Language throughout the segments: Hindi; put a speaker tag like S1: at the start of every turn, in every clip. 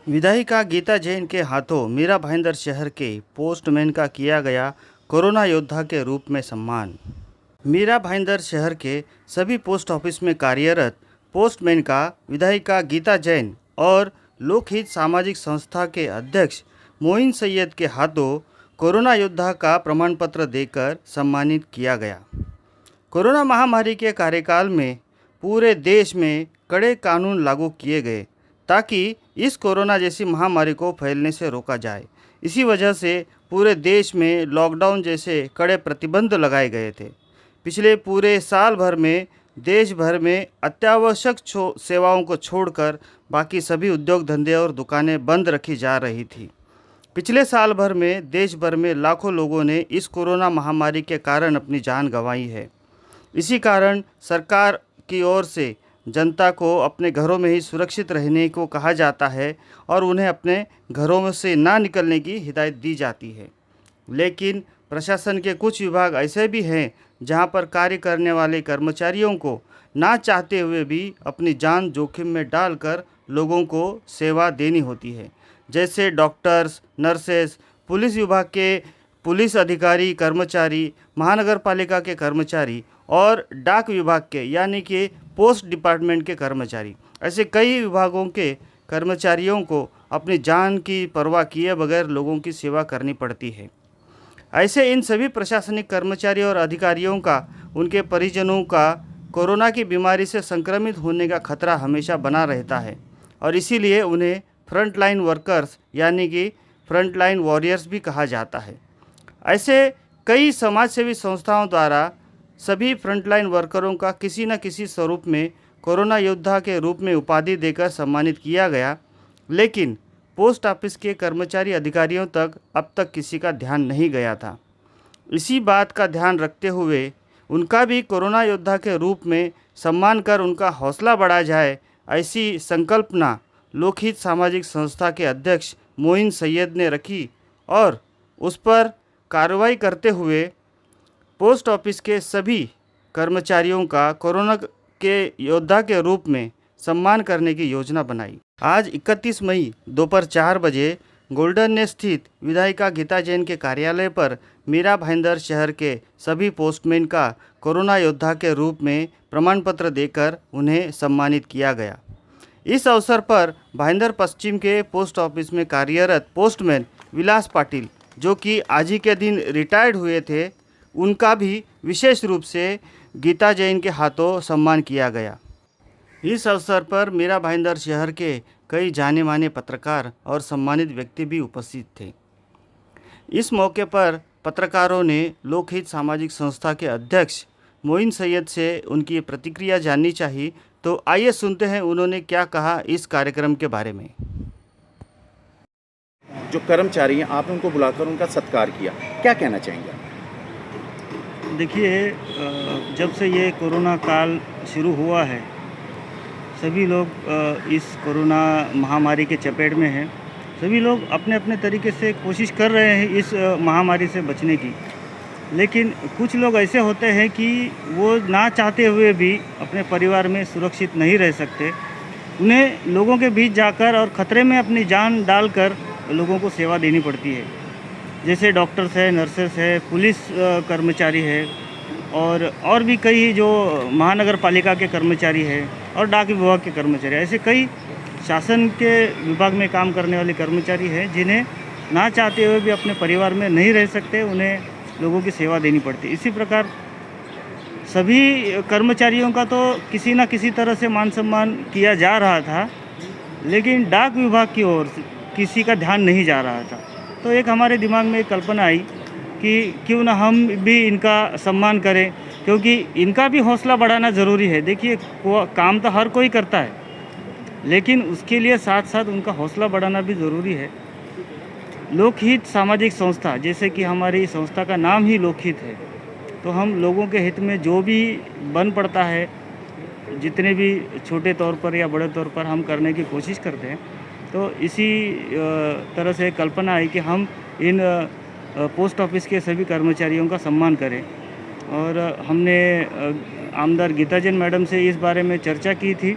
S1: विधायिका गीता जैन के हाथों मीरा भाईंदर शहर के पोस्टमैन का किया गया कोरोना योद्धा के रूप में सम्मान। मीरा भाईंदर शहर के सभी पोस्ट ऑफिस में कार्यरत पोस्टमैन का विधायिका गीता जैन और लोकहित सामाजिक संस्था के अध्यक्ष मोइन सैयद के हाथों कोरोना योद्धा का प्रमाण पत्र देकर सम्मानित किया गया। कोरोना महामारी के कार्यकाल में पूरे देश में कड़े कानून लागू किए गए ताकि इस कोरोना जैसी महामारी को फैलने से रोका जाए। इसी वजह से पूरे देश में लॉकडाउन जैसे कड़े प्रतिबंध लगाए गए थे। पिछले पूरे साल भर में देश भर में अत्यावश्यक सेवाओं को छोड़कर बाकी सभी उद्योग धंधे और दुकानें बंद रखी जा रही थी। पिछले साल भर में देश भर में लाखों लोगों ने इस कोरोना महामारी के कारण अपनी जान गंवाई है। इसी कारण सरकार की ओर से जनता को अपने घरों में ही सुरक्षित रहने को कहा जाता है और उन्हें अपने घरों में से ना निकलने की हिदायत दी जाती है। लेकिन प्रशासन के कुछ विभाग ऐसे भी हैं जहां पर कार्य करने वाले कर्मचारियों को ना चाहते हुए भी अपनी जान जोखिम में डालकर लोगों को सेवा देनी होती है, जैसे डॉक्टर्स, नर्सेस, पुलिस विभाग के पुलिस अधिकारी कर्मचारी, महानगर पालिका के कर्मचारी और डाक विभाग के यानी कि पोस्ट डिपार्टमेंट के कर्मचारी। ऐसे कई विभागों के कर्मचारियों को अपनी जान की परवाह किए बगैर लोगों की सेवा करनी पड़ती है। ऐसे इन सभी प्रशासनिक कर्मचारी और अधिकारियों का, उनके परिजनों का कोरोना की बीमारी से संक्रमित होने का खतरा हमेशा बना रहता है और इसीलिए उन्हें फ्रंटलाइन वर्कर्स यानी कि फ्रंटलाइन वॉरियर्स भी कहा जाता है। ऐसे कई समाजसेवी संस्थाओं द्वारा सभी फ्रंटलाइन वर्करों का किसी न किसी स्वरूप में कोरोना योद्धा के रूप में उपाधि देकर सम्मानित किया गया, लेकिन पोस्ट ऑफिस के कर्मचारी अधिकारियों तक अब तक किसी का ध्यान नहीं गया था। इसी बात का ध्यान रखते हुए उनका भी कोरोना योद्धा के रूप में सम्मान कर उनका हौसला बढ़ा जाए, ऐसी संकल्पना लोकहित सामाजिक संस्था के अध्यक्ष मोइन सैयद ने रखी और उस पर कार्रवाई करते हुए पोस्ट ऑफिस के सभी कर्मचारियों का कोरोना के योद्धा के रूप में सम्मान करने की योजना बनाई। आज 31 मई दोपहर 4 बजे गोल्डन नेस्ट स्थित विधायिका गीता जैन के कार्यालय पर मीरा भाईंदर शहर के सभी पोस्टमैन का कोरोना योद्धा के रूप में प्रमाण पत्र देकर उन्हें सम्मानित किया गया। इस अवसर पर भाईंदर पश्चिम के पोस्ट ऑफिस में कार्यरत पोस्टमैन विलास पाटिल, जो कि आज ही के दिन रिटायर्ड हुए थे, उनका भी विशेष रूप से गीता जैन के हाथों सम्मान किया गया। इस अवसर पर मीरा भाईंदर शहर के कई जाने माने पत्रकार और सम्मानित व्यक्ति भी उपस्थित थे। इस मौके पर पत्रकारों ने लोकहित सामाजिक संस्था के अध्यक्ष मोइन सैयद से उनकी प्रतिक्रिया जाननी चाहिए, तो आइए सुनते हैं उन्होंने क्या कहा इस कार्यक्रम के बारे में।
S2: जो कर्मचारी हैं, आपने उनको बुलाकर उनका सत्कार किया, क्या कहना चाहेंगे?
S3: देखिए, जब से ये कोरोना काल शुरू हुआ है, सभी लोग इस कोरोना महामारी के चपेट में हैं। सभी लोग अपने अपने तरीके से कोशिश कर रहे हैं इस महामारी से बचने की, लेकिन कुछ लोग ऐसे होते हैं कि वो ना चाहते हुए भी अपने परिवार में सुरक्षित नहीं रह सकते। उन्हें लोगों के बीच जाकर और ख़तरे में अपनी जान डालकर लोगों को सेवा देनी पड़ती है, जैसे डॉक्टर्स है, नर्सेस है, पुलिस कर्मचारी है और भी कई जो महानगर पालिका के कर्मचारी है और डाक विभाग के कर्मचारी, ऐसे कई शासन के विभाग में काम करने वाले कर्मचारी हैं जिन्हें ना चाहते हुए भी अपने परिवार में नहीं रह सकते, उन्हें लोगों की सेवा देनी पड़ती है। इसी प्रकार सभी कर्मचारियों का तो किसी न किसी तरह से मान सम्मान किया जा रहा था, लेकिन डाक विभाग की ओर से किसी का ध्यान नहीं जा रहा था। तो एक हमारे दिमाग में एक कल्पना आई कि क्यों ना हम भी इनका सम्मान करें, क्योंकि इनका भी हौसला बढ़ाना ज़रूरी है। देखिए, काम तो हर कोई करता है, लेकिन उसके लिए साथ साथ उनका हौसला बढ़ाना भी ज़रूरी है। लोकहित सामाजिक संस्था, जैसे कि हमारी संस्था का नाम ही लोकहित है, तो हम लोगों के हित में जो भी बन पड़ता है, जितने भी छोटे तौर पर या बड़े तौर पर हम करने की कोशिश करते हैं। तो इसी तरह से कल्पना है कि हम इन पोस्ट ऑफिस के सभी कर्मचारियों का सम्मान करें। और हमने आमदार गीता जैन मैडम से इस बारे में चर्चा की थी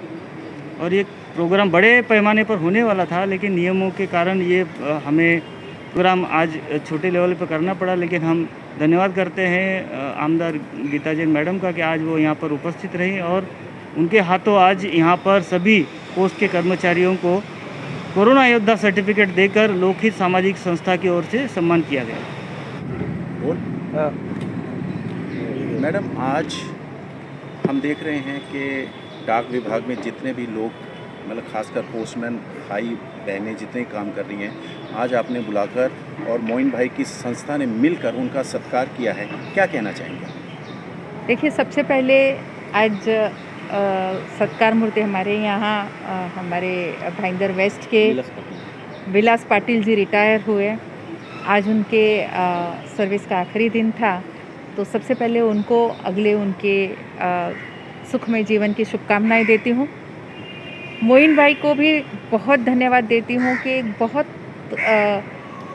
S3: और ये प्रोग्राम बड़े पैमाने पर होने वाला था, लेकिन नियमों के कारण ये हमें प्रोग्राम आज छोटे लेवल पर करना पड़ा। लेकिन हम धन्यवाद करते हैं आमदार गीता जैन मैडम का कि आज वो यहाँ पर उपस्थित रही और उनके हाथों आज यहाँ पर सभी पोस्ट के कर्मचारियों को कोरोना योद्धा सर्टिफिकेट देकर लोकहित सामाजिक संस्था की ओर से सम्मान किया गया।
S2: बोल मैडम, आज हम देख रहे हैं कि डाक विभाग में जितने भी लोग, मतलब खासकर पोस्टमैन भाई बहनें जितने काम कर रही हैं, आज आपने बुलाकर और मोइन भाई की संस्था ने मिलकर उनका सत्कार किया है, क्या कहना चाहेंगे?
S4: देखिए, सबसे पहले आज सत्कार मूर्ति हमारे यहाँ हमारे भाईंदर वेस्ट के विलास पाटिल जी रिटायर हुए। आज उनके सर्विस का आखिरी दिन था, तो सबसे पहले उनको अगले उनके सुखमय जीवन की शुभकामनाएं देती हूँ। मोइन भाई को भी बहुत धन्यवाद देती हूँ कि बहुत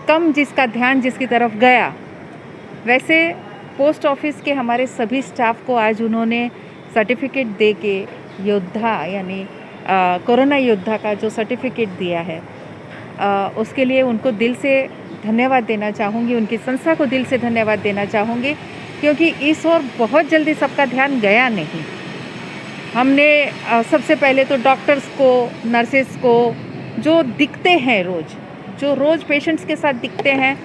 S4: कम जिसका ध्यान जिसकी तरफ गया, वैसे पोस्ट ऑफिस के हमारे सभी स्टाफ को आज उन्होंने सर्टिफिकेट दे के योद्धा यानी कोरोना योद्धा का जो सर्टिफिकेट दिया है, उसके लिए उनको दिल से धन्यवाद देना चाहूँगी, उनकी संस्था को दिल से धन्यवाद देना चाहूँगी, क्योंकि इस ओर बहुत जल्दी सबका ध्यान गया नहीं। हमने सबसे पहले तो डॉक्टर्स को, नर्सेस को जो दिखते हैं जो रोज़ पेशेंट्स के साथ दिखते हैं,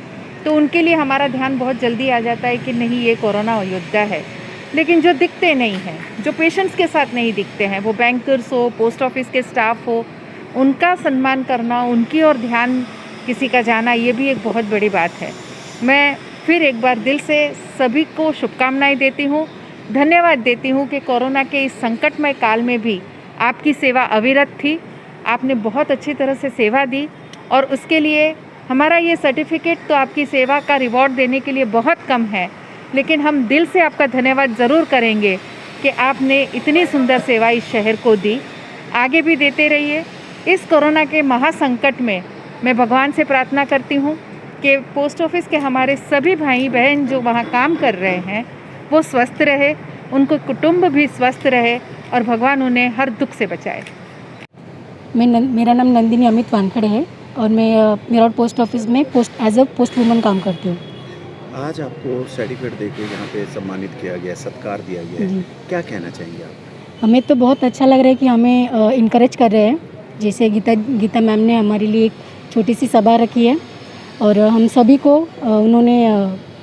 S4: तो उनके लिए हमारा ध्यान बहुत जल्दी आ जाता है कि नहीं, ये कोरोना योद्धा है। लेकिन जो दिखते नहीं हैं, जो पेशेंट्स के साथ नहीं दिखते हैं, वो बैंकर्स हो, पोस्ट ऑफिस के स्टाफ हो, उनका सम्मान करना, उनकी ओर ध्यान किसी का जाना, ये भी एक बहुत बड़ी बात है। मैं फिर एक बार दिल से सभी को शुभकामनाएं देती हूँ, धन्यवाद देती हूँ कि कोरोना के इस संकटमय काल में भी आपकी सेवा अविरत थी। आपने बहुत अच्छी तरह से सेवा दी और उसके लिए हमारा ये सर्टिफिकेट तो आपकी सेवा का रिवॉर्ड देने के लिए बहुत कम है, लेकिन हम दिल से आपका धन्यवाद ज़रूर करेंगे कि आपने इतनी सुंदर सेवा इस शहर को दी। आगे भी देते रहिए। इस कोरोना के महासंकट में मैं भगवान से प्रार्थना करती हूँ कि पोस्ट ऑफिस के हमारे सभी भाई बहन जो वहाँ काम कर रहे हैं वो स्वस्थ रहे, उनको कुटुंब भी स्वस्थ रहे और भगवान उन्हें हर दुख से बचाए।
S5: मेरा नाम नंदिनी अमित वानखड़े है और मैं मेरठ पोस्ट ऑफिस में एज अ पोस्ट वुमन काम करती हूँ।
S2: आज आपको सर्टिफिकेट देके यहाँ पे सम्मानित किया गया, सत्कार दिया गया है, क्या चाहेंगे आप?
S5: हमें तो बहुत अच्छा लग रहा है कि हमें इनकरेज कर रहे हैं। जैसे गीता मैम ने हमारे लिए एक छोटी सी सभा रखी है और हम सभी को उन्होंने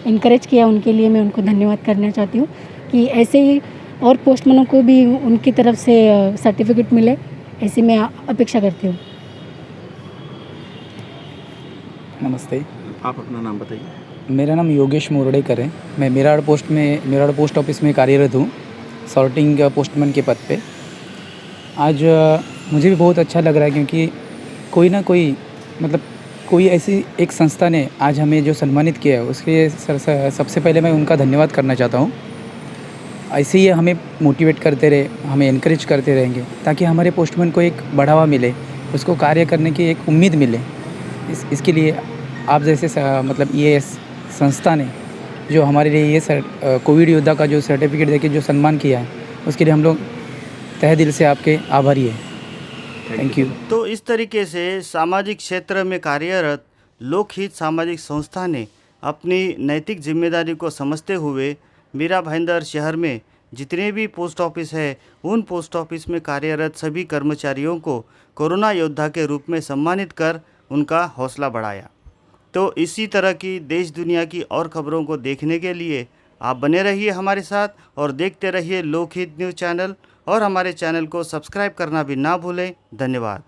S5: इनकरेज किया, उनके लिए मैं उनको धन्यवाद करना चाहती हूँ कि ऐसे ही और पोस्टमैनों को भी उनकी तरफ से सर्टिफिकेट मिले, ऐसी मैं अपेक्षा करती हूँ।
S6: नमस्ते,
S2: आप अपना नाम बताइए।
S6: मेरा नाम योगेश मोरडेकर है। मैं मेरठ पोस्ट ऑफिस में कार्यरत हूँ, सॉर्टिंग पोस्टमैन के पद पे। आज मुझे भी बहुत अच्छा लग रहा है क्योंकि कोई ना कोई कोई ऐसी एक संस्था ने आज हमें जो सम्मानित किया है उसके लिए सबसे पहले मैं उनका धन्यवाद करना चाहता हूँ। ऐसे ही हमें मोटिवेट करते रहे, हमें इनकरेज करते रहेंगे ताकि हमारे पोस्टमैन को एक बढ़ावा मिले, उसको कार्य करने की एक उम्मीद मिले। इसके लिए आप जैसे ये संस्था ने जो हमारे लिए ये कोविड योद्धा का जो सर्टिफिकेट देके जो सम्मान किया है, उसके लिए हम लोग तहे दिल से आपके आभारी हैं। Thank you.
S1: तो इस तरीके से सामाजिक क्षेत्र में कार्यरत लोकहित सामाजिक संस्था ने अपनी नैतिक जिम्मेदारी को समझते हुए मीरा भाईंदर शहर में जितने भी पोस्ट ऑफिस है, उन पोस्ट ऑफिस में कार्यरत सभी कर्मचारियों को कोरोना योद्धा के रूप में सम्मानित कर उनका हौसला बढ़ाया। तो इसी तरह की देश दुनिया की और खबरों को देखने के लिए आप बने रहिए हमारे साथ और देखते रहिए लोकहित न्यूज़ चैनल, और हमारे चैनल को सब्सक्राइब करना भी ना भूलें। धन्यवाद।